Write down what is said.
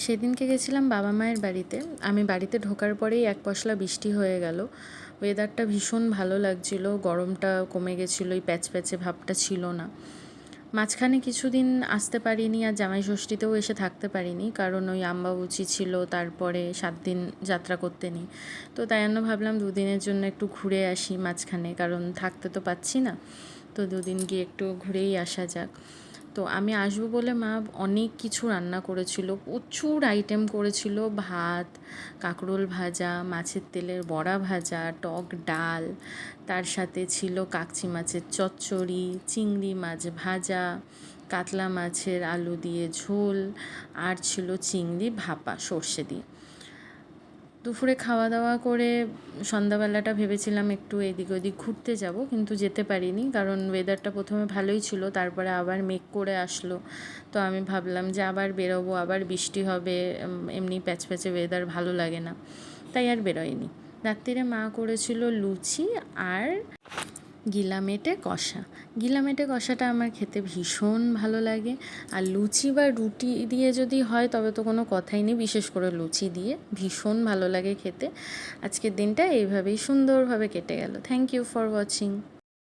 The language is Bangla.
সেদিনকে গেছিলাম বাবা মায়ের বাড়িতে। আমি বাড়িতে ঢোকার পরেই এক পশলা বৃষ্টি হয়ে গেল। ওয়েদারটা ভীষণ ভালো লাগছিল, গরমটা কমে গেছিলো, এই প্যাচপ্যাচে ভাবটা ছিল না। মাঝখানে কিছুদিন আসতে পারিনি, আর জামাই ষষ্ঠীতেও এসে থাকতে পারিনি, কারণ ওই আম্বাবুচি ছিল, তারপরে 7 দিন যাত্রা করতে নেই। তো তাই জন্য ভাবলাম 2 দিনের জন্য একটু ঘুরে আসি মাঝখানে, কারণ থাকতে তো পাচ্ছি না। তো 2 দিন গিয়ে একটু ঘুরেই আসা যাক। তো আমি আসবো বলে মা অনেক কিছু রান্না করেছিল, প্রচুর আইটেম করেছিল। ভাত, কাঁকরোল ভাজা, মাছের তেলের বড়া ভাজা, টক ডাল, তার সাথে ছিল কাকচি মাছের চচ্চড়ি, চিংড়ি মাছ ভাজা, কাতলা মাছের আলু দিয়ে ঝোল, আর ছিল চিংড়ি ভাপা সর্ষে দিয়ে। দুপুরে খাওয়া দাওয়া করে সন্ধ্যাবেলাটা ভেবেছিলাম একটু এদিক ওদিক ঘুরতে যাব, কিন্তু যেতে পারিনি, কারণ ওয়েদারটা প্রথমে ভালোই ছিল, তারপরে আবার মেঘ করে আসলো। তো আমি ভাবলাম যে আবার বেরোবো, আবার বৃষ্টি হবে, এমনি প্যাচপ্যাচে ওয়েদার ভালো লাগে না, তাই আর বেরোয়নি। রাত্রিরে মা করেছিল লুচি আর গিলামেটে কষা। গিলামেটে কষাটা আমার খেতে ভীষণ ভালো লাগে, আর লুচি বা রুটি দিয়ে যদি হয় তবে তো কোনো কথাই নেই, বিশেষ করে লুচি দিয়ে ভীষণ ভালো লাগে খেতে। আজকের দিনটা এইভাবেই সুন্দরভাবে কেটে গেল। Thank you for watching.